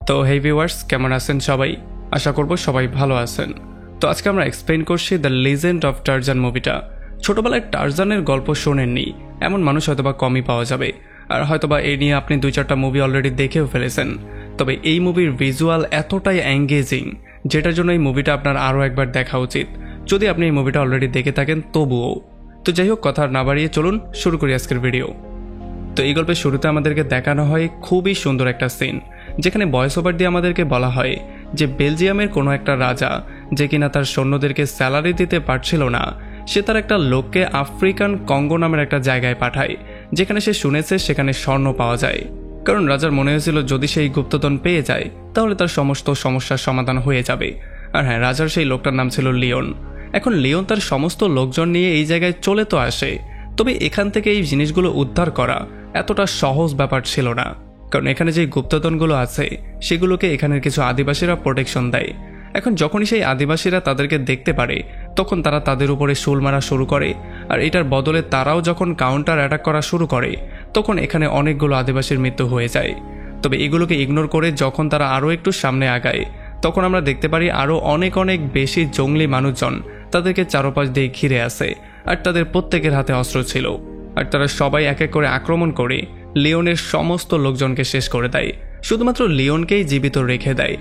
তো হেই ভিউয়ার্স, কেমন আছেন সবাই? আশা করব সবাই ভালো আছেন। তো আজকে আমরা এক্সপ্লেইন করছি দ্য লিজেন্ড অফ টারজান মুভিটা। ছোটবেলায় টারজানের গল্প শোনেননি এমন মানুষ হয়তোবা কমই পাওয়া যাবে, আর হয়তোবা এই নিয়ে আপনি 2-4টা মুভি অলরেডি দেখেও ফেলেছেন। তবে এই মুভির ভিজুয়াল এতটাই এঙ্গেজিং, যেটার জন্য এই মুভিটা আপনার আরও একবার দেখা উচিত, যদি আপনি এই মুভিটা অলরেডি দেখে থাকেন তবুও। তো যাই হোক, কথা না বাড়িয়ে চলুন শুরু করি আজকের ভিডিও। তো এই গল্পের শুরুতে আমাদেরকে দেখানো হয় খুবই সুন্দর একটা সিন, যেখানে ভয়েস ওভার দিয়ে আমাদেরকে বলা হয় যে বেলজিয়ামের কোনো একটা রাজা, যে কিনা তার সৈন্যদেরকে স্যালারি দিতে পারছিল না, সে তার একটা লোককে আফ্রিকান কঙ্গো নামের একটা জায়গায় পাঠায়, যেখানে সে শুনেছে সেখানে স্বর্ণ পাওয়া যায়। কারণ রাজার মনে হয়েছিল যদি সেই গুপ্তধন পেয়ে যায় তাহলে তার সমস্ত সমস্যার সমাধান হয়ে যাবে। আর হ্যাঁ, রাজার সেই লোকটার নাম ছিল লিওন। এখন লিওন তার সমস্ত লোকজন নিয়ে এই জায়গায় চলে তো আসে, তবে এখান থেকে এই জিনিসগুলো উদ্ধার করা এতটা সহজ ব্যাপার ছিল না। কারণ এখানে যে গুপ্তধনগুলো আছে সেগুলোকে এখানের কিছু আদিবাসীরা প্রোটেকশন দেয়। এখন যখনই সেই আদিবাসীরা তাদেরকে দেখতে পারে তখন তারা তাদের উপরে শুল মারা শুরু করে, আর এটার বদলে তারাও যখন কাউন্টার অ্যাটাক করা শুরু করে তখন এখানে অনেকগুলো আদিবাসীর মৃত্যু হয়ে যায়। তবে এগুলোকে ইগনোর করে যখন তারা আরও একটু সামনে আগায় তখন আমরা দেখতে পারি আরও অনেক অনেক বেশি জঙ্গলি মানুষজন তাদেরকে চারপাশ দিয়ে ঘিরে আসে, আর তাদের প্রত্যেকের হাতে অস্ত্র ছিল। আর তারা সবাই এক এক করে আক্রমণ করে লিওনের সমস্ত লোকজনকে শেষ করে দেয়, শুধুমাত্র লিওনকেই জীবিত রেখে দেয়।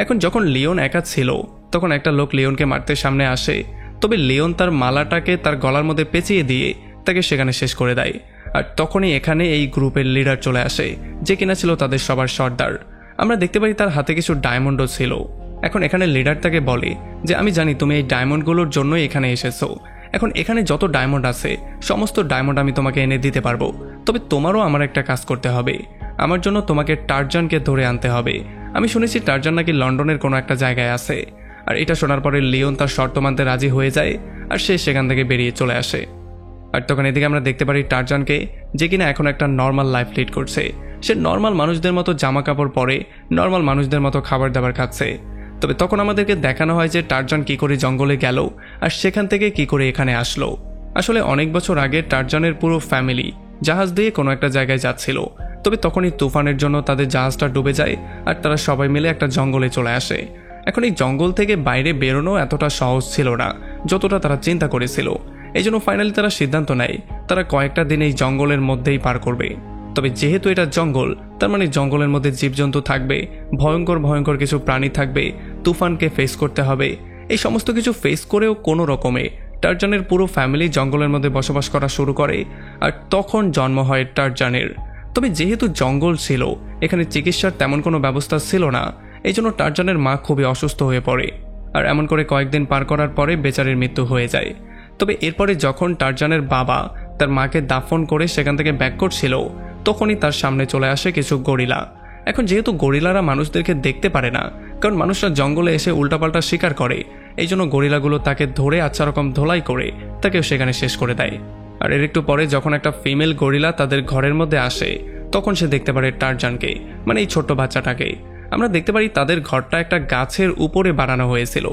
এখন যখন লিওন একা ছিল তখন একটা লোক লিওনকে মারতে সামনে আসে, তবে লিওন তার মালাটাকে তার গলার মধ্যে পেঁচিয়ে দিয়ে তাকে সেখানে শেষ করে দেয়। আর তখনই এখানে এই গ্রুপের লিডার চলে আসে, যে কিনা ছিল তাদের সবার সর্দার। আমরা দেখতে পারি তার হাতে কিছু ডায়মন্ডও ছিল। এখন এখানে লিডার তাকে বলে যে আমি জানি তুমি এই ডায়মন্ডগুলোর জন্যই এখানে এসেছো। এখন এখানে যত ডায়মন্ড আছে সমস্ত ডায়মন্ড আমি তোমাকে এনে দিতে পারবো, তবে তোমারও আমার একটা কাজ করতে হবে। আমার জন্য তোমাকে টারজানকে ধরে আনতে হবে। আমি শুনেছি টারজান নাকি লন্ডনের কোনো একটা জায়গায় আছে। আর এটা শোনার পরে লিওন তার শর্ত মানতে রাজি হয়ে যায়, আর সে সেখান থেকে বেরিয়ে চলে আসে। আর তখন এদিকে আমরা দেখতে পারি টারজানকে, যে কিনা এখন একটা নর্মাল লাইফ লিড করছে। সে নর্মাল মানুষদের মতো জামা কাপড় পরে নর্মাল মানুষদের মতো খাবার দাবার খাচ্ছে। তবে তখন আমাদেরকে দেখানো হয় যে টারজান কি করে জঙ্গলে গেল আর সেখান থেকে কি করে এখানে আসলো। আসলে অনেক বছর আগে টারজানের পুরো ফ্যামিলি জাহাজ দিয়ে কোনো একটা জায়গায় যাচ্ছিল, তবে তখনই তুফানের জন্য তাদের জাহাজটা ডুবে যায়, আর তারা সবাই মিলে একটা জঙ্গলে চলে আসে। এখন এই জঙ্গল থেকে বাইরে বেরোনো এতটা সহজ ছিল না যতটা তারা চিন্তা করেছিল। এই জন্য ফাইনালি তারা সিদ্ধান্ত নেয় তারা কয়েকটা দিন এই জঙ্গলের মধ্যেই পার করবে। তবে যেহেতু এটা জঙ্গল, তার মানে জঙ্গলের মধ্যে জীবজন্তু থাকবে, ভয়ঙ্কর ভয়ঙ্কর কিছু প্রাণী থাকবে, তুফানকে ফেস করতে হবে। এই সমস্ত কিছু ফেস করেও কোনো রকমে টারজানের পুরো ফ্যামিলি জঙ্গলের মধ্যে বসবাস করা শুরু করে, আর তখন জন্ম হয় টারজানের। তবে যেহেতু জঙ্গল ছিল, এখানে চিকিৎসার তেমন কোনো ব্যবস্থা ছিল না, এই জন্য টারজানের মা খুবই অসুস্থ হয়ে পড়ে। আর এমন করে কয়েকদিন পার করার পরে বেচারির মৃত্যু হয়ে যায়। তবে এরপরে যখন টারজানের বাবা তার মাকে দাফন করে সেখান থেকে ব্যাক করছিল তখনই তার সামনে চলে আসে কিছু গরিলা। এখন যেহেতু গরিলারা মানুষদেরকে দেখতে পারে না, কারণ মানুষরা জঙ্গলে এসে উল্টাপাল্টা শিকার করে, এই জন্য গরিলাগুলো তাকে ধরে আচ্ছা রকম ধোলাই করে তাকে সেখানে শেষ করে দেয়। আর এর একটু পরে যখন একটা ফিমেল গরিলা তাদের ঘরের মধ্যে আসে তখন সে দেখতে পারে টারজানকে, মানে এই ছোট্ট বাচ্চাটাকে। আমরা দেখতে পারি তাদের ঘরটা একটা গাছের উপরে বানানো হয়েছিল,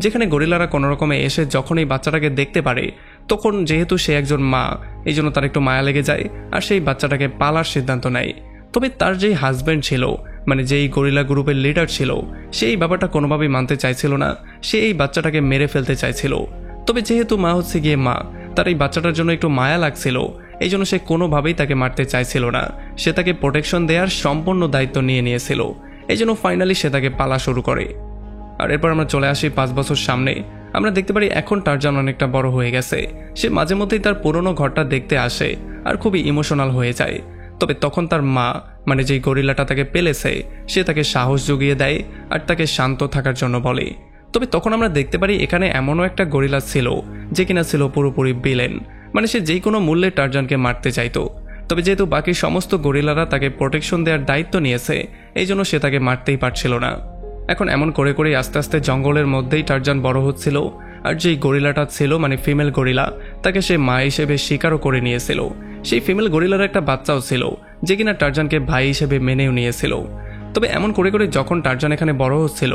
যেখানে গরিলারা কোনো রকমে এসে যখন এই বাচ্চাটাকে দেখতে পারে তখন যেহেতু সে একজন মা, এই জন্য তার একটু মায়া লেগে যায়, আর সেই বাচ্চাটাকে পালার সিদ্ধান্ত নেয়। তবে তার যেই হাজব্যান্ড ছিল, মানে যেই গরিলা গ্রুপের লিডার ছিল, সেই ব্যাপারটা কোনোভাবেই মানতে চাইছিল না। সে এই বাচ্চাটাকে মেরে ফেলতে চাইছিল। তবে যেহেতু মা হচ্ছে গিয়ে মা, তার এই বাচ্চাটার জন্য একটু মায়া লাগছিল, এই জন্য সে কোনোভাবেই তাকে মারতে চাইছিল না। সে তাকে প্রোটেকশন দেওয়ার সম্পূর্ণ দায়িত্ব নিয়ে নিয়েছিল, এই জন্য ফাইনালি সে তাকে পালা শুরু করে। আর এরপর আমরা চলে আসি 5 বছর সামনে। আমরা দেখতে পারি এখন টারজান অনেকটা বড় হয়ে গেছে। সে মাঝে মধ্যেই তার পুরনো ঘরটা দেখতে আসে আর খুবই ইমোশনাল হয়ে যায়। তবে তখন তার মা, মানে যেই গরিলাটা তাকে পেলেছে, সে তাকে সাহস জুগিয়ে দেয় আর তাকে শান্ত থাকার জন্য বলে। তবে তখন আমরা দেখতে পারি এখানে এমনও একটা গরিলা ছিল যে কিনা ছিল পুরোপুরি ভিলেন, মানে সে যেই কোনো মূল্যে টারজানকে মারতে চাইতো। তবে যেহেতু বাকি সমস্ত গরিলারা তাকে প্রোটেকশন দেওয়ার দায়িত্ব নিয়েছে, এই জন্য সে তাকে মারতেই পারছিল না। এখন এমন করে করে আস্তে আস্তে জঙ্গলের মধ্যেই টারজান বড় হচ্ছিল, আর যেই গরিলাটা ছিল মানে ফিমেল গরিলা, তাকে সে মা হিসেবে স্বীকারও করে নিয়েছিল। সেই ফিমেল গরিলার একটা বাচ্চাও ছিল, যে কিনা টারজানকে ভাই হিসেবে মেনেও নিয়েছিল। তবে এমন করে করে যখন টারজান এখানে বড় হচ্ছিল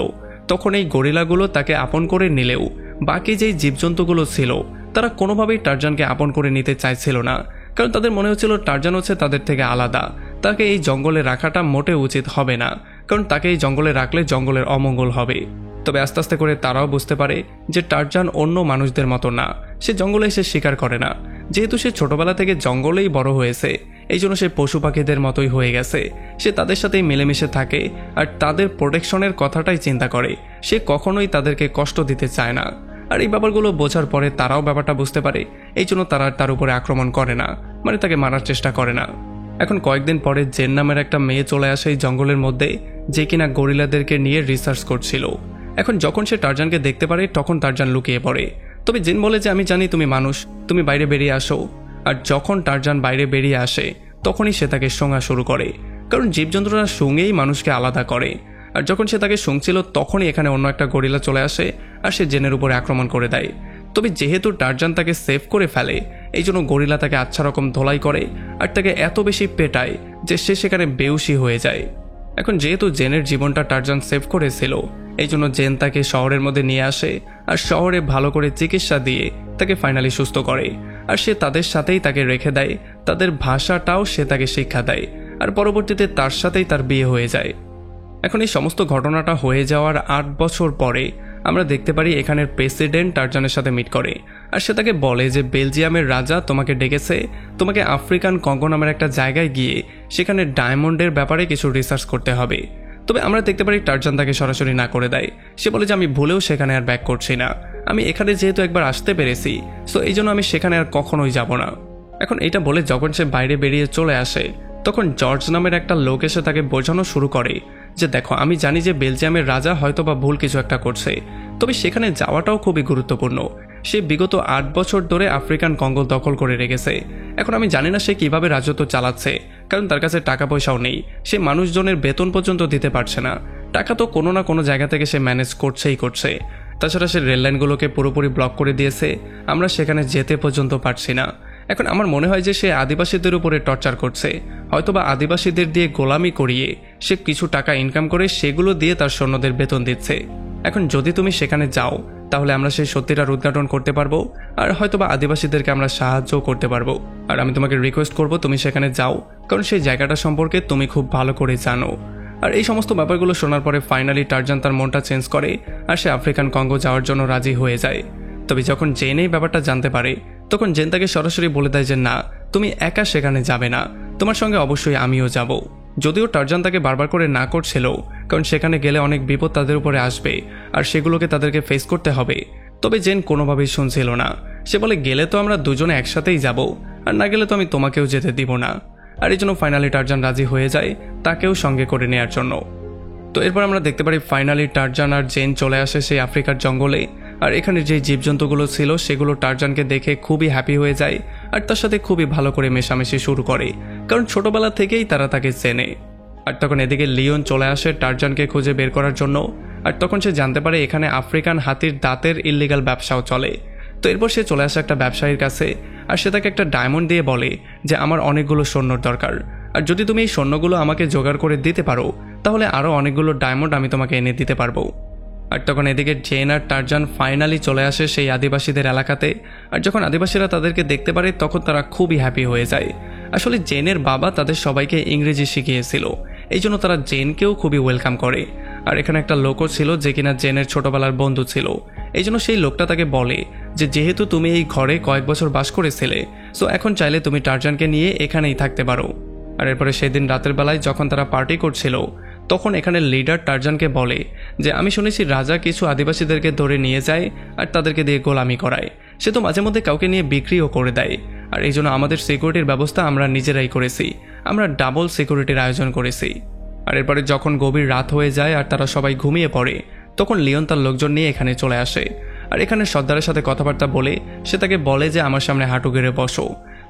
তখন এই গরিলাগুলো তাকে আপন করে নিলেও বাকি যেই জীবজন্তুগুলো ছিল তারা কোনোভাবেই টারজানকে আপন করে নিতে চাইছিল না, কারণ তাদের মনে হচ্ছিল টারজান হচ্ছে তাদের থেকে আলাদা, তাকে এই জঙ্গলে রাখাটা মোটেও উচিত হবে না। কারণ তাকে এই জঙ্গলে রাখলে জঙ্গলের অমঙ্গল হবে। তবে আস্তে আস্তে করে তারাও বুঝতে পারে যে টারজান অন্য মানুষদের মতো না, সে জঙ্গলে এসে শিকার করে না। যেহেতু সে ছোটবেলা থেকে জঙ্গলেই বড় হয়েছে, এই জন্য সে পশু পাখিদের মতোই হয়ে গেছে। সে তাদের সাথেই মিলেমিশে থাকে আর তাদের প্রোটেকশনের কথাটাই চিন্তা করে। সে কখনোই তাদেরকে কষ্ট দিতে চায় না। আর এই ব্যাপারগুলো বোঝার পরে তারাও ব্যাপারটা বুঝতে পারে, এই জন্য তারা তার উপরে আক্রমণ করে না, মানে তাকে মারার চেষ্টা করে না। এখন কয়েকদিন পরে জেন নামের একটা মেয়ে চলে আসে এই জঙ্গলের মধ্যে, যে কিনা গরিলাদেরকে নিয়ে রিসার্চ করছিল। এখন যখন সে টারজানকে দেখতে পারে তখন টারজান লুকিয়ে পড়ে। তবে জেন বলে যে আমি জানি তুমি মানুষ, তুমি বাইরে বেরিয়ে আসো। আর যখন টারজান বাইরে বেরিয়ে আসে তখনই সে তাকে শোঙা শুরু করে, কারণ জীবজন্তুরা শুঙেই মানুষকে আলাদা করে। আর যখন সে তাকে শুংছিল তখনই এখানে অন্য একটা গরিলা চলে আসে আর সে জেনের উপরে আক্রমণ করে দেয়। তবে যেহেতু টারজান তাকে সেভ করে ফেলে, এই জন্য গরিলা তাকে আচ্ছা রকম ধোলাই করে আর তাকে এত বেশি পেটায় যে সে সেখানে বেউসি হয়ে যায়। এখন যেহেতু জেনের জীবনটা টারজান সেভ করেছিল, এই জন্য জেন তাকে শহরের মধ্যে নিয়ে আসে আর শহরে ভালো করে চিকিৎসা দিয়ে তাকে ফাইনালি সুস্থ করে। আর সে তাদের সাথেই তাকে রেখে দেয়, তাদের ভাষাটাও সে তাকে শিক্ষা দেয়। আর পরবর্তীতে তার সাথেই তার বিয়ে হয়ে যায়। এখন এই সমস্ত ঘটনাটা হয়ে যাওয়ার 8 বছর পরে আমরা দেখতে পারি এখানের প্রেসিডেন্ট টারজানের সাথে মিট করে। আর সে তাকে বলে যে বেলজিয়ামের রাজা তোমাকে ডেকেছে, তোমাকে আফ্রিকান কঙ্গো নামের একটা জায়গায় গিয়ে সেখানে ডায়মন্ডের ব্যাপারে কিছু রিসার্চ করতে হবে। তবে আমরা দেখতে পারি টারজান তাকে সরাসরি না করে দেয়। সে বলে যে আমি ভুলেও সেখানে আর ব্যাক করছি না, আমি এখানে যেহেতু একবার আসতে পেরেছি, সো এই জন্য আমি সেখানে আর কখনোই যাব না। এখন এটা বলে যখন সে বাইরে বেরিয়ে চলে আসে তখন জর্জ নামের একটা লোক এসে তাকে বোঝানো শুরু করে যে দেখো, আমি জানি যে বেলজিয়ামের রাজা হয়তো বা ভুল কিছু একটা করছে, তবে সেখানে যাওয়াটাও খুবই গুরুত্বপূর্ণ। সে বিগত 8 বছর ধরে আফ্রিকান কঙ্গো দখল করে রেখেছে। এখন আমি জানি না সে কিভাবে রাজত্ব চালাচ্ছে, কারণ তার কাছে টাকা পয়সাও নেই, সে মানুষজনের বেতন পর্যন্ত দিতে পারছে না। টাকা তো কোনো না কোনো জায়গা থেকে সে ম্যানেজ করছে। তাছাড়া সে রেললাইনগুলোকে পুরোপুরি ব্লক করে দিয়েছে, আমরা সেখানে যেতে পর্যন্ত পারছি না। এখন আমার মনে হয় যে সে আদিবাসীদের উপরে টর্চার করছে, হয়তোবা আদিবাসীদের দিয়ে গোলামি করিয়ে সে কিছু টাকা ইনকাম করে সেগুলো দিয়ে তার সৈন্যদের বেতন দিচ্ছে। এখন যদি তুমি সেখানে যাও তাহলে আমরা সেই সত্যিটার উদ্ঘাটন করতে পারবো আর হয়তোবা আদিবাসীদেরকে আমরা সাহায্য করতে পারবো। আর আমি তোমাকে রিকোয়েস্ট করব তুমি সেখানে যাও, কারণ সেই জায়গাটা সম্পর্কে তুমি খুব ভালো করে জানো। আর এই সমস্ত ব্যাপারগুলো শোনার পরে ফাইনালি টারজান তার মনটা চেঞ্জ করে আর সে আফ্রিকান কঙ্গো যাওয়ার জন্য রাজি হয়ে যায়। তবে যখন জেন এই ব্যাপারটা জানতে পারে তখন জেন তাকে সরাসরি বলে দেয় যে না, তুমি একা সেখানে যাবে না, তোমার সঙ্গে অবশ্যই আমিও যাব। যদিও টারজান তাকে বারবার করে না করছিল, কারণ সেখানে গেলে অনেক বিপদ তাদের উপরে আসবে আর সেগুলোকে তাদেরকে ফেস করতে হবে। তবে জেন কোনোভাবেই শুনছিল না। সে বলে গেলে তো আমরা দুজনে একসাথেই যাব, আর না গেলে তো আমি তোমাকেও যেতে দিব না। আর এই জন্য ফাইনালি টারজান রাজি হয়ে যায় তাকেও সঙ্গে করে নেওয়ার জন্য। তো এরপর আমরা দেখতে পারি ফাইনালি টারজান আর জেন চলে আসে সেই আফ্রিকার জঙ্গলে। আর এখানে যে জীবজন্তুগুলো ছিল সেগুলো টারজানকে দেখে খুবই হ্যাপি হয়ে যায় আর তার সাথে খুবই ভালো করে মেশামেশি শুরু করে, কারণ ছোটবেলা থেকেই তারা তাকে চেনে। আর তখন এদিকে লিওন চলে আসে টারজানকে খুঁজে বের করার জন্য। আর তখন সে জানতে পারে এখানে আফ্রিকান হাতির দাঁতের ইল্লিগাল ব্যবসাও চলে। তো এরপর সে চলে আসে একটা ব্যবসায়ীর কাছে আর সে তাকে একটা ডায়মন্ড দিয়ে বলে যে আমার অনেকগুলো সৈন্যর দরকার, আর যদি তুমি এই সৈন্যগুলো আমাকে জোগাড় করে দিতে পারো তাহলে আরও অনেকগুলো ডায়মন্ড আমি তোমাকে এনে দিতে পারবো। আর তখন এদিকে জেন আর টারজান ফাইনালি চলে আসে সেই আদিবাসীদের এলাকাতে। আর যখন আদিবাসীরা তাদেরকে দেখতে পারে তখন তারা খুবই হ্যাপি হয়ে যায়। আসলে জেনের বাবা তাদের সবাইকে ইংরেজি শিখিয়েছিল, এই জন্য তারা জেনকেও খুবই ওয়েলকাম করে। আর এখানে একটা লোকও ছিল যে কিনা জেনের ছোটবেলার বন্ধু ছিল, এই জন্য সেই লোকটা তাকে বলে যে যেহেতু তুমি এই ঘরে কয়েক বছর বাস করেছিলে, সো এখন চাইলে তুমি টারজানকে নিয়ে এখানেই থাকতে পারো। আর এরপরে সেদিন রাতের বেলায় যখন তারা পার্টি করছিল তখন এখানে লিডার টারজানকে বলে যে আমি শুনেছি রাজা কিছু আদিবাসীদেরকে ধরে নিয়ে যায় আর তাদেরকে দিয়ে গোলামি করায়, সে তো মাঝে মধ্যে কাউকে নিয়ে বিক্রিও করে দেয়। আর এই জন্য আমাদের সিকিউরিটির ব্যবস্থা আমরা নিজেরাই করেছি, আমরা ডাবল সিকিউরিটির আয়োজন করেছি। আর এরপরে যখন গভীর রাত হয়ে যায় আর তারা সবাই ঘুমিয়ে পড়ে তখন লিওন তার লোকজন নিয়ে এখানে চলে আসে। আর এখানে সর্দারের সাথে কথাবার্তা বলে সে তাকে বলে যে আমার সামনে হাঁটু গেড়ে বসো।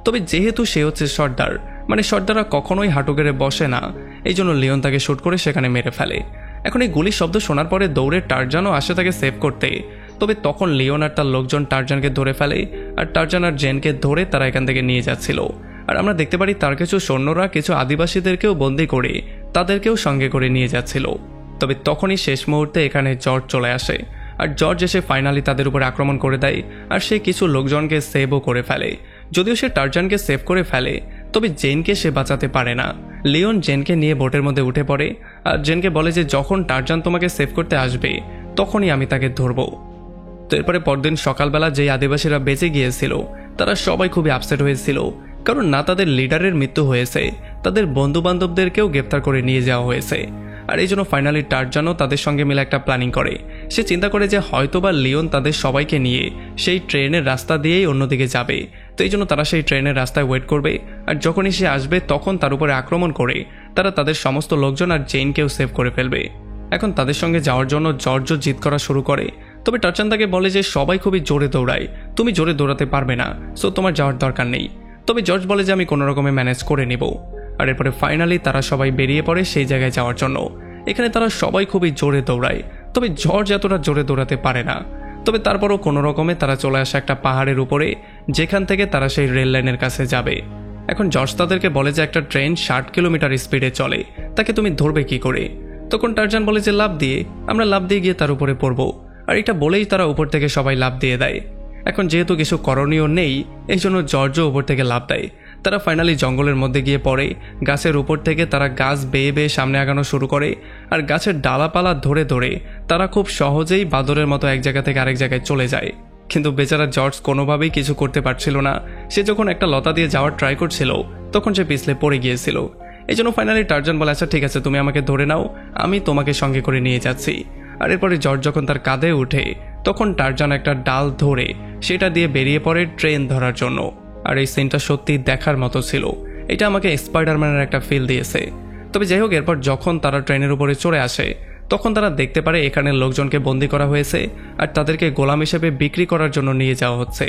তবে যেহেতু সে হচ্ছে সর্দার, মানে সর্দাররা কখনোই হাঁটু গেড়ে বসে না, এই জন্য লিওন তাকে শুট করে সেখানে মেরে ফেলে। এখন এই গুলির শব্দ শোনার পরে দৌড়ে টারজানও আসে তাকে সেভ করতে। তবে তখন লিওন আর তার লোকজন টারজানকে ধরে ফেলে আর টারজান আর জেনকে ধরে তারা এখান থেকে নিয়ে যাচ্ছিল। আর আমরা দেখতে পারি তার কিছু সৈন্যরা কিছু আদিবাসীদেরকেও বন্দি করে তাদেরকেও সঙ্গে করে নিয়ে যাচ্ছিল। তবে তখনই শেষ মুহূর্তে এখানে জর্জ চলে আসে আর জর্জ এসে ফাইনালি তাদের উপর আক্রমণ করে দেয় আর সে কিছু লোকজনকে সেভও করে ফেলে। যদিও সে টারজানকে সেভ করে ফেলে তবে জেনকে সে বাঁচাতে পারে না। লিওন জেনকে নিয়ে বোটের মধ্যে উঠে পড়ে আর জেনকে বলে যে যখন টারজান তোমাকে সেভ করতে আসবে তখনই আমি তাকে ধরব। তো এরপরে পরদিন সকালবেলা যেই আদিবাসীরা বেঁচে গিয়েছিল তারা সবাই খুবই আপসেট হয়েছিল, কারণ না তাদের লিডারের মৃত্যু হয়েছে, তাদের বন্ধু বান্ধবদেরকেও গ্রেপ্তার করে নিয়ে যাওয়া হয়েছে। আর এই জন্য ফাইনালি টারজানও তাদের সঙ্গে মিলে একটা প্ল্যানিং করে। সে চিন্তা করে যে হয়তোবা লিওন তাদের সবাইকে নিয়ে সেই ট্রেনের রাস্তা দিয়েই অন্যদিকে যাবে। তো এই জন্য তারা সেই ট্রেনের রাস্তায় ওয়েট করবে, আর যখনই সে আসবে তখন তার উপরে আক্রমণ করে তারা তাদের সমস্ত লোকজন আর জেনকেও সেভ করে ফেলবে। এখন তাদের সঙ্গে যাওয়ার জন্য জর্জও জিদ করা শুরু করে, তবে টারজান তাকে বলে যে সবাই খুবই জোরে দৌড়ায়, তুমি জোরে দৌড়াতে পারবে না, সো তোমার যাওয়ার দরকার নেই। তবে জর্জ বলে যে আমি কোনো রকমে ম্যানেজ করে নিব। আর এরপরে ফাইনালি তারা সবাই বেরিয়ে পড়ে সেই জায়গায় যাওয়ার জন্য। এখানে তারা সবাই খুবই জোরে দৌড়ায়, তবে জর্জ এতটা জোরে দৌড়াতে পারে না। তবে তারপরও কোনো রকমে তারা চলে আসে একটা পাহাড়ের উপরে, যেখান থেকে তারা সেই রেল লাইনের কাছে যাবে। এখন জর্জ তাদেরকে বলে যে একটা ট্রেন 60 কিলোমিটার স্পিডে চলে, তাকে তুমি ধরবে কি করে? তখন টারজান বলে যে লাফ দিয়ে, আমরা লাফ দিয়ে গিয়ে তার উপরে পড়বো। আর এটা বলেই তারা উপর থেকে সবাই লাফ দিয়ে দেয়। এখন যেহেতু কিছু করণীয় নেই, এই জন্য জর্জও উপর থেকে লাফ দেয়। তারা ফাইনালি জঙ্গলের মধ্যে গিয়ে পড়ে। গাছের উপর থেকে তারা গাছ বেয়ে বেয়ে সামনে আগানো শুরু করে, আর গাছের ডালাপালা ধরে ধরে তারা খুব সহজেই বাদরের মতো এক জায়গা থেকে আরেক জায়গায় চলে যায়। কিন্তু বেচারা জর্জ কোনোভাবেই কিছু করতে পারছিল না। সে যখন একটা লতা দিয়ে যাওয়ার ট্রাই করছিল তখন সে পিছলে পড়ে গিয়েছিল। এই জন্য ফাইনালি টারজান বলে আচ্ছা ঠিক আছে, তুমি আমাকে ধরে নাও, আমি তোমাকে সঙ্গে করে নিয়ে যাচ্ছি। আর এরপরে জর্জ যখন তার কাঁধে উঠে তখন টারজান একটা ডাল ধরে সেটা দিয়ে বেরিয়ে পড়ে ট্রেন ধরার জন্য। আর এই সিনটা সত্যি দেখার মতো ছিল, এটা আমাকে স্পাইডারম্যানের একটা ফিল দিয়েছে। তবে যাই হোক, এরপর যখন তারা ট্রেনের উপরে চড়ে আসে তখন তারা দেখতে পারে এখানে লোকজনকে বন্দি করা হয়েছে আর তাদেরকে গোলাম হিসেবে বিক্রি করার জন্য নিয়ে যাওয়া হচ্ছে।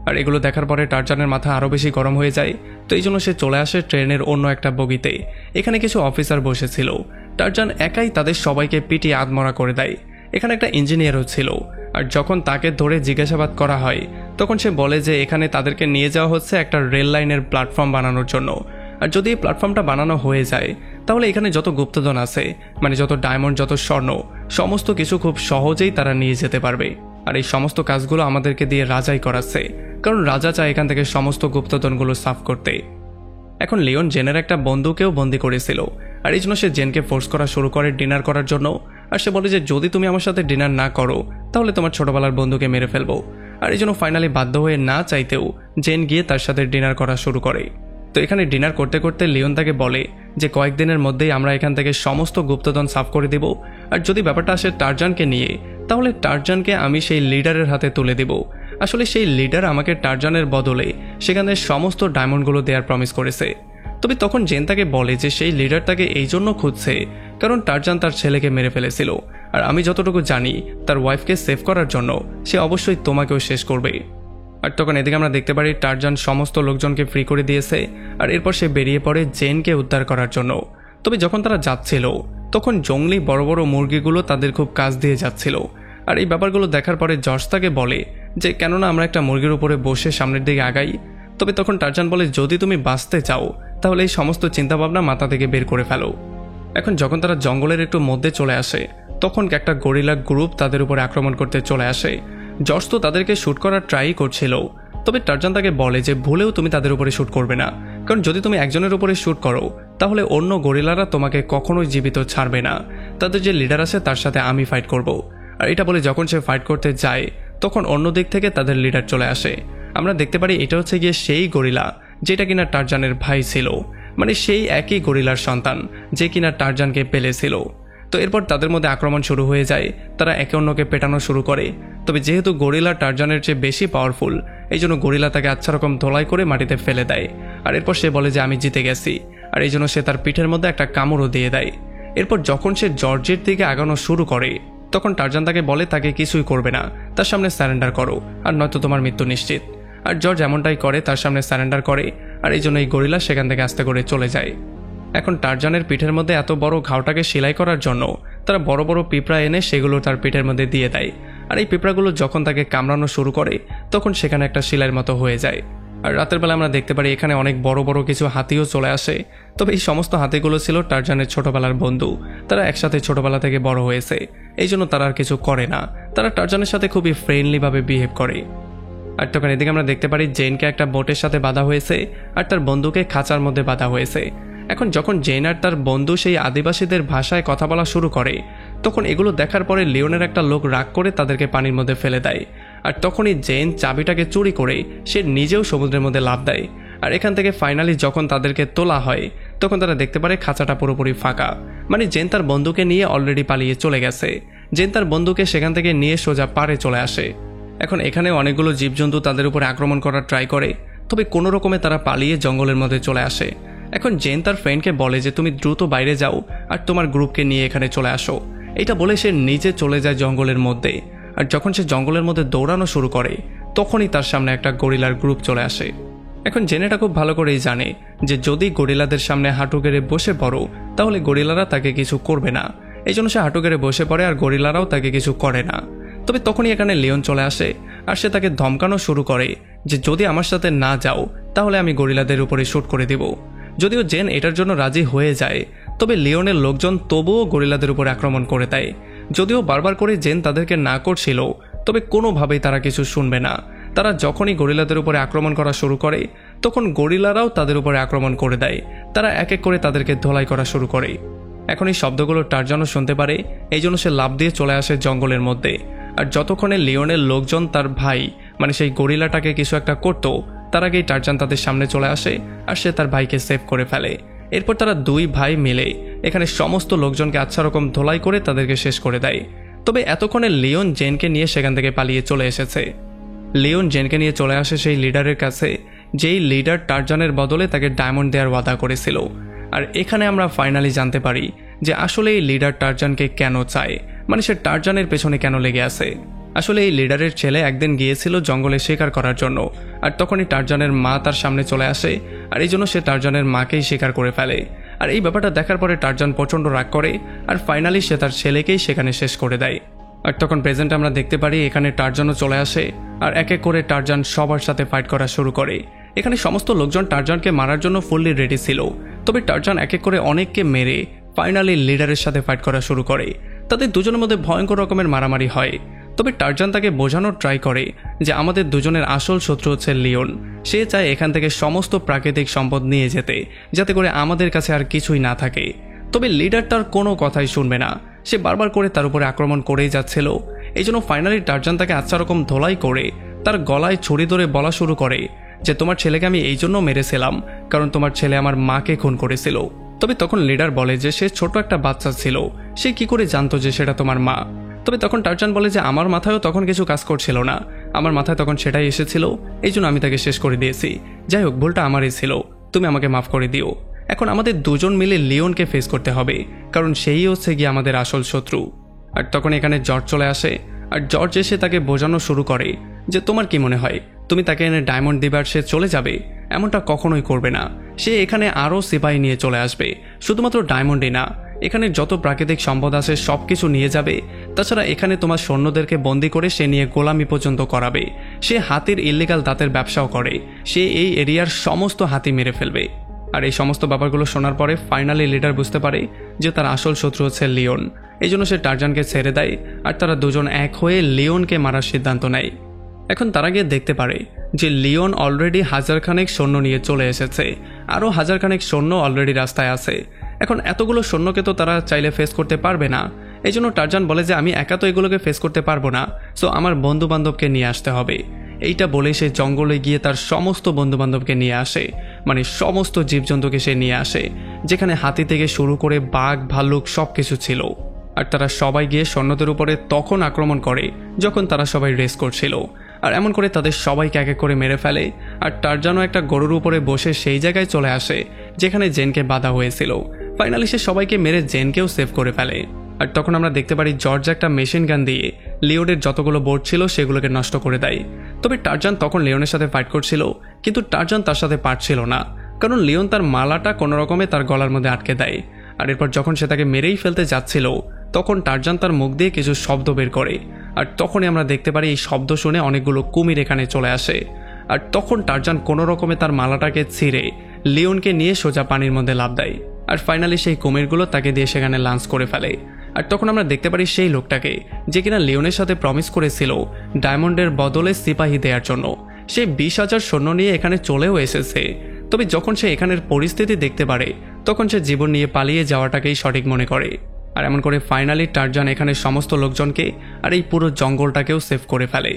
আর এগুলো দেখার পরে টারজানের মাথা আরও বেশি গরম হয়ে যায়। তো এই জন্য সে চলে আসে ট্রেনের অন্য একটা বগিতে। এখানে কিছু অফিসার বসেছিল। টারজান একাই তাদের সবাইকে পিটিয়ে আধমরা করে দেয়। এখানে একটা ইঞ্জিনিয়ারও ছিল, আর যখন তাকে ধরে জিজ্ঞাসাবাদ করা হয় তখন সে বলে যে এখানে তাদেরকে নিয়ে যাওয়া হচ্ছে একটা রেল লাইনের প্ল্যাটফর্ম বানানোর জন্য। আর যদি এই প্ল্যাটফর্মটা বানানো হয়ে যায় তাহলে এখানে যত গুপ্তধন আছে, মানে যত ডায়মন্ড, যত স্বর্ণ, সমস্ত কিছু খুব সহজেই তারা নিয়ে যেতে পারবে। আর এই সমস্ত কাজগুলো আমাদেরকে দিয়ে রাজাই করাচ্ছে, কারণ রাজা চায় এখান থেকে সমস্ত গুপ্তধনগুলো সাফ করতে। এখন লিওন জেনের একটা বন্ধুকেও বন্দি করেছিল, আর এই জন্য সে জেনকে ফোর্স করা শুরু করে ডিনার করার জন্য। আর সে বলে যে যদি তুমি আমার সাথে ডিনার না করো তাহলে তোমার ছোটবেলার বন্ধুকে মেরে ফেলবো। আর এই জন্য ফাইনালি বাধ্য হয়ে না চাইতেও জেন গিয়ে তার সাথে ডিনার করা শুরু করে। তো এখানে ডিনার করতে করতে লিওন তাকে বলে যে কয়েকদিনের মধ্যেই আমরা এখান থেকে সমস্ত গুপ্তধন সাফ করে দেব, আর যদি ব্যাপারটা আসে টারজানকে নিয়ে তাহলে টারজানকে আমি সেই লিডারের হাতে তুলে দেব। আসলে সেই লিডার আমাকে টারজানের বদলে সেখানে সমস্ত ডায়মন্ডগুলো দেওয়ার প্রমিস করেছে। তবে তখন জেন তাকে বলে যে সেই লিডার তাকে এই জন্য খুঁজছে কারণ টারজান তার ছেলেকে মেরে ফেলেছিল, আর আমি যতটুকু জানি তার ওয়াইফকে সেভ করার জন্য সে অবশ্যই তোমাকেও শেষ করবে। আর তখন এদিকে আমরা দেখতে পারি টারজান সমস্ত লোকজনকে ফ্রি করে দিয়েছে, আর এরপর সে বেরিয়ে পড়ে জেনকে উদ্ধার করার জন্য। তবে যখন তারা যাচ্ছিল তখন জঙ্গলি বড় বড় মুরগিগুলো তাদের খুব কাছ দিয়ে যাচ্ছিল। আর এই ব্যাপারগুলো দেখার পরে জর্জ তাকে বলে যে কেননা আমরা একটা মুরগির উপরে বসে সামনের দিকে আগাই। তবে তখন টারজান বলে যদি তুমি বাঁচতে চাও তাহলে এই সমস্ত চিন্তাভাবনা মাথা থেকে বের করে ফেলো। এখন যখন তারা জঙ্গলের একটু মধ্যে চলে আসে তখন একটা গরিলা গ্রুপ তাদের উপরে আক্রমণ করতে চলে আসে। জর্জ তো তাদেরকে শ্যুট করার ট্রাই করছিল, তবে টারজান তাকে বলে যে ভুলেও তুমি তাদের উপরে শ্যুট করবে না, কারণ যদি তুমি একজনের উপরে শ্যুট করো তাহলে অন্য গরিলারা তোমাকে কখনোই জীবিত ছাড়বে না। তাদের যে লিডার আছে তার সাথে আমি ফাইট করব। আর এটা বলে যখন সে ফাইট করতে যায় তখন অন্য দিক থেকে তাদের লিডার চলে আসে। আমরা দেখতে পারি এটা হচ্ছে গিয়ে সেই গরিলা যেটা কিনা টারজানের ভাই ছিল, মানে সেই একই গরিলার সন্তান যে কিনা টারজানকে পেলেছিল। তো এরপর তাদের মধ্যে আক্রমণ শুরু হয়ে যায়, তারা একে অন্যকে পেটানো শুরু করে। তবে যেহেতু গরিলা টারজানের চেয়ে বেশি পাওয়ারফুল এই জন্য গরিলা তাকে আচ্ছা রকম ধোলাই করে মাটিতে ফেলে দেয়। আর এরপর সে বলে যে আমি জিতে গেছি, আর এই জন্য সে তার পিঠের মধ্যে একটা কামড়ও দিয়ে দেয়। এরপর যখন সে জর্জের দিকে আগানো শুরু করে তখন টারজান তাকে বলে তাকে কিছুই করবে না, তার সামনে স্যারেন্ডার করো আর নয়তো তোমার মৃত্যু নিশ্চিত। আর জর্জ এমনটাই করে, তার সামনে স্যারেন্ডার করে। আর এই জন্য এই গরিলা সেখান থেকে আস্তে করে চলে যায়। এখন টারজানের পিঠের মধ্যে এত বড় ঘাওটাকে সেলাই করার জন্য তারা বড় বড় পিঁপড়া এনে সেগুলো তার পিঠের মধ্যে দিয়ে দেয়। আর এই পিঁপড়াগুলো যখন তাকে কামড়ানো শুরু করে তখন সেখানে একটা শিলার মতো হয়ে যায়। আর রাতের বেলা আমরা দেখতে পারি এখানে অনেক বড় বড় কিছু হাতিও চলে আসে। তবে এই সমস্ত হাতিগুলো ছিল টারজানের ছোটবেলার বন্ধু, তারা একসাথে ছোটবেলা থেকে বড় হয়েছে, এই জন্য তারা আর কিছু করে না, তারা টারজানের সাথে খুবই ফ্রেন্ডলিভাবে বিহেভ করে। আর তখন এদিকে আমরা দেখতে পারি জেনকে একটা বোটের সাথে বাঁধা হয়েছে আর তার বন্ধুকে খাঁচার মধ্যে বাঁধা হয়েছে। এখন যখন জেন আর তার বন্ধু সেই আদিবাসীদের ভাষায় কথা বলা শুরু করে, তখন এগুলো দেখার পরে লিওনের একটা লোক রাগ করে তাদেরকে পানির মধ্যে ফেলে দেয়। আর তখনই জেন চাবিটাকে চুরি করে সে নিজেও সমুদ্রের মধ্যে লাফ দেয়। আর এখান থেকে ফাইনালি যখন তাদেরকে তোলা হয়, তখন তারা দেখতে পারে খাঁচাটা পুরোপুরি ফাঁকা, মানে জেন তার বন্ধুকে নিয়ে অলরেডি পালিয়ে চলে গেছে। জেন তার বন্ধুকে সেখান থেকে নিয়ে সোজা পাড়ে চলে আসে। এখন এখানে অনেকগুলো জীবজন্তু তাদের উপর আক্রমণ করার ট্রাই করে, তবে কোনো রকমে তারা পালিয়ে জঙ্গলের মধ্যে চলে আসে। এখন জেন তার ফ্রেন্ডকে বলে যে তুমি দ্রুত বাইরে যাও আর তোমার গ্রুপকে নিয়ে এখানে চলে আসো। এটা বলে সে নিজে চলে যায় জঙ্গলের মধ্যে। আর যখন সে জঙ্গলের মধ্যে দৌড়ানো শুরু করে, তখনই তার সামনে একটা গরিলার গ্রুপ চলে আসে। এখন জেন এটা খুব ভালো করেই জানে যে যদি গরিলাদের সামনে হাঁটু গেড়ে বসে পড়ো, তাহলে গরিলারা তাকে কিছু করবে না। এই জন্য সে হাঁটু গেড়ে বসে পড়ে আর গরিলারাও তাকে কিছু করে না। তবে তখনই এখানে লিওন চলে আসে আর সে তাকে ধমকানো শুরু করে যে যদি আমার সাথে না যাও তাহলে আমি গরিলাদের উপরে শুট করে দেব। যদিও জেন এটার জন্য রাজি হয়ে যায়, তবে লিওনের লোকজন তবুও গরিলাদের উপর আক্রমণ করে দেয়। যদিও বারবার করে জেন তাদেরকে না করছিল, তবে কোনোভাবেই তারা কিছু শুনবে না। তারা যখনই গরিলাদের উপরে আক্রমণ করা শুরু করে, তখন গরিলারাও তাদের উপরে আক্রমণ করে দেয়। তারা এক এক করে তাদেরকে ধোলাই করা শুরু করে। এখন এই শব্দগুলো টারজানও শুনতে পারে, এই জন্য সে লাফ দিয়ে চলে আসে জঙ্গলের মধ্যে। আর যতক্ষণে লিওনের লোকজন তার ভাই মানে সেই গরিলাটাকে কিছু একটা করত, তার আগেই টারজান তাদের সামনে চলে আসে আর সে তার ভাইকে সেভ করে ফেলে। এরপর তারা দুই ভাই মিলে এখানে সমস্ত লোকজনকে আচ্ছা রকম ধোলাই করে তাদেরকে শেষ করে দেয়। তবে এতক্ষণে লিওন জেনকে নিয়ে সেখান থেকে পালিয়ে চলে এসেছে। লিওন জেনকে নিয়ে চলে আসে সেই লিডারের কাছে, যেই লিডার টারজানের বদলে তাকে ডায়মন্ড দেওয়ার ওয়াদা করেছিল। আর এখানে আমরা ফাইনালি জানতে পারি যে আসলে এই লিডার টারজানকে কেন চায়, মানে সে টারজানের পেছনে কেন লেগে আছে। আসলে এই লিডারের ছেলে একদিন গিয়েছিল জঙ্গলে শিকার করার জন্য, আর তখনই টারজানের মা তার সামনে চলে আসে, আর এই জন্য সে টারজানের মাকেই শিকার করে ফেলে। আর এই ব্যাপারটা দেখার পরে টারজান প্রচণ্ড রাগ করে আর ফাইনালি সে তার ছেলেকেই সেখানে শেষ করে দেয়। আর তখন প্রেজেন্টে আমরা দেখতে পারি এখানে টারজানও চলে আসে আর এক এক করে টারজান সবার সাথে ফাইট করা শুরু করে। এখানে সমস্ত লোকজন টারজানকে মারার জন্য ফুললি রেডি ছিল, তবে টারজান এক এক করে অনেককে মেরে ফাইনালি লিডারের সাথে ফাইট করা শুরু করে। তাদের দুজনের মধ্যে ভয়ঙ্কর রকমের মারামারি হয়। তবে টারজান তাকে বোঝানোর ট্রাই করে যে আমাদের দুজনের আসল শত্রু হচ্ছে লিওন। সে চায় এখান থেকে সমস্ত প্রাকৃতিক সম্পদ নিয়ে যেতে, যাতে করে আমাদের কাছে আর কিছুই না থাকে। তবে লিডার তার কোনো কথাই শুনবে না, সে বারবার করে তার উপরে আক্রমণ করেই যাচ্ছিল। এই জন্য ফাইনালি টারজান তাকে আচ্ছা রকম ধোলাই করে তার গলায় ছুরি ধরে বলা শুরু করে যে তোমার ছেলেকে আমি এই জন্য মেরেছিলাম কারণ তোমার ছেলে আমার মাকে খুন করেছিল। তবে তখন লিডার বলে যে সে ছোট একটা বাচ্চা ছিল, সে কি করে জানতো যে সেটা তোমার মা। তবে তখন টারজান বলে যে আমার মাথায়ও তখন কিছু কাজ করছিল না, আমার মাথায় তখন সেটাই এসেছিল, এই জন্য আমি তাকে শেষ করে দিয়েছি। যাই হোক, ভুলটা আমারই ছিল, তুমি আমাকে মাফ করে দিও। এখন আমাদের দুজন মিলে লিওনকে ফেস করতে হবে, কারণ সেই হচ্ছে গিয়ে আমাদের আসল শত্রু। আর তখন এখানে জর্জ চলে আসে আর জর্জ এসে তাকে বোঝানো শুরু করে যে তোমার কি মনে হয় তুমি তাকে এনে ডায়মন্ড দিবে আর সে চলে যাবে? এমনটা কখনোই করবে না। সে এখানে আরও সিপাহি নিয়ে চলে আসবে, শুধুমাত্র ডায়মন্ডই না, এখানে যত প্রাকৃতিক সম্পদ আছে সব কিছু নিয়ে যাবে। তাছাড়া এখানে তোমার সৈন্যদেরকে বন্দি করে সে নিয়ে গোলামি পর্যন্ত করাবে। সে হাতির ইল্লিগাল দাঁতের ব্যবসাও করে, সে এই এরিয়ার সমস্ত হাতি মেরে ফেলবে। আর এই সমস্ত ব্যাপারগুলো শোনার পরে ফাইনালি লিডার বুঝতে পারে যে তার আসল শত্রু হচ্ছে লিওন। এই জন্য সে টারজানকে ছেড়ে দেয় আর তারা দুজন এক হয়ে লিওনকে মারার সিদ্ধান্ত নেয়। এখন তারা গিয়ে দেখতে পারে যে লিওন অলরেডি হাজারখানেক সৈন্য নিয়ে চলে এসেছে, আরও হাজারখানেক সৈন্য অলরেডি রাস্তায় আছে। এখন এতগুলো সৈন্যকে তো তারা চাইলে ফেস করতে পারবে না, এই জন্য টারজান বলে যে আমি একা তো এগুলোকে ফেস করতে পারবো না, সো আমার বন্ধু বান্ধবকে নিয়ে আসতে হবে। এইটা বলে সে জঙ্গলে গিয়ে তার সমস্ত বন্ধু বান্ধবকে নিয়ে আসে, মানে সমস্ত জীবজন্তুকে সে নিয়ে আসে, যেখানে হাতি থেকে শুরু করে বাঘ ভাল্লুক সব কিছু ছিল। আর তারা সবাই গিয়ে সৈন্যদের উপরে তখন আক্রমণ করে যখন তারা সবাই রেস করছিল, আর এমন করে তাদের সবাইকে এক এক করে মেরে ফেলে। আর টারজানও একটা গরুর উপরে বসে সেই জায়গায় চলে আসে যেখানে জেনকে বাধা হয়েছিল। ফাইনালি সে সবাইকে মেরে জেনকেও সেভ করে ফেলে। আর তখন আমরা দেখতে পারি জর্জ একটা মেশিন গান দিয়ে লিওনের যতগুলো বোর্ড ছিল সেগুলোকে নষ্ট করে দেয়। তবে টারজান তখন লিওনের সাথে ফাইট করছিল, কিন্তু টারজান তার সাথে পারছিল না, কারণ লিওন তার মালাটা কোনো রকমে তার গলার মধ্যে আটকে দেয়। আর এরপর যখন সে তাকে মেরেই ফেলতে যাচ্ছিল, তখন টারজান তার মুখ দিয়ে কিছু শব্দ বের করে। আর তখনই আমরা দেখতে পারি এই শব্দ শুনে অনেকগুলো কুমির এখানে চলে আসে। আর তখন টারজান কোনো রকমে তার মালাটাকে ছিঁড়ে লিওনকে নিয়ে সোজা পানির মধ্যে লাফ দেয়। আর ফাইনালি সেই কুমিরগুলো তাকে দিয়ে সেখানে লাঞ্চ করে ফেলে। আর তখন আমরা দেখতে পারি সেই লোকটাকে যে কিনা লিওনের সাথে প্রমিস করেছিল ডায়মন্ডের বদলে সিপাহী দেওয়ার জন্য। সে 20,000 সৈন্য নিয়ে এখানে চলেও এসেছে। তবে যখন সে এখানের পরিস্থিতি দেখতে পারে তখন সে জীবন নিয়ে পালিয়ে যাওয়াটাকেই সঠিক মনে করে। আর এমন করে ফাইনালি টারজান এখানে সমস্ত লোকজনকে আর এই পুরো জঙ্গলটাকেও সেভ করে ফেলে।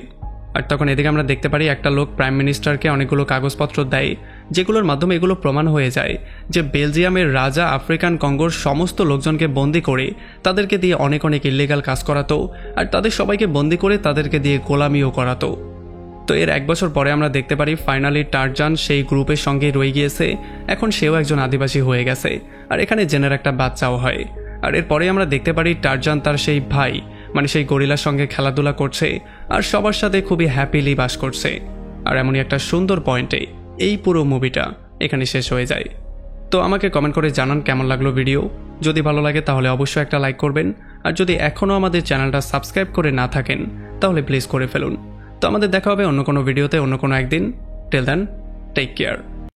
আর তখন এদিকে আমরা দেখতে পারি একটা লোক প্রাইম মিনিস্টারকে অনেকগুলো কাগজপত্র দেয়, যেগুলোর মাধ্যমে এগুলো প্রমাণ হয়ে যায় যে বেলজিয়ামের রাজা আফ্রিকান কঙ্গোর সমস্ত লোকজনকে বন্দি করে তাদেরকে দিয়ে অনেক অনেক ইল্লিগাল কাজ করাতো, আর তাদের সবাইকে বন্দি করে তাদেরকে দিয়ে গোলামিও করাতো। তো এর 1 বছর পরে আমরা দেখতে পারি ফাইনালি টারজান সেই গ্রুপের সঙ্গে রয়ে গিয়েছে। এখন সেও একজন আদিবাসী হয়ে গেছে, আর এখানে জেনের একটা বাচ্চাও হয়। আর এরপরে আমরা দেখতে পারি টারজান তার সেই ভাই মানে সেই গরিলার সঙ্গে খেলাধুলা করছে আর সবার সাথে খুবই হ্যাপিলি বাস করছে। আর এমনই একটা সুন্দর পয়েন্টে এই পুরো মুভিটা এখানে শেষ হয়ে যায়। তো আমাকে কমেন্ট করে জানান কেমন লাগলো ভিডিও। যদি ভালো লাগে তাহলে অবশ্যই একটা লাইক করবেন, আর যদি এখনও আমাদের চ্যানেলটা সাবস্ক্রাইব করে না থাকেন তাহলে প্লিজ করে ফেলুন। তো আমাদের দেখা হবে অন্য কোনো ভিডিওতে অন্য কোনো একদিন। Till then, take care.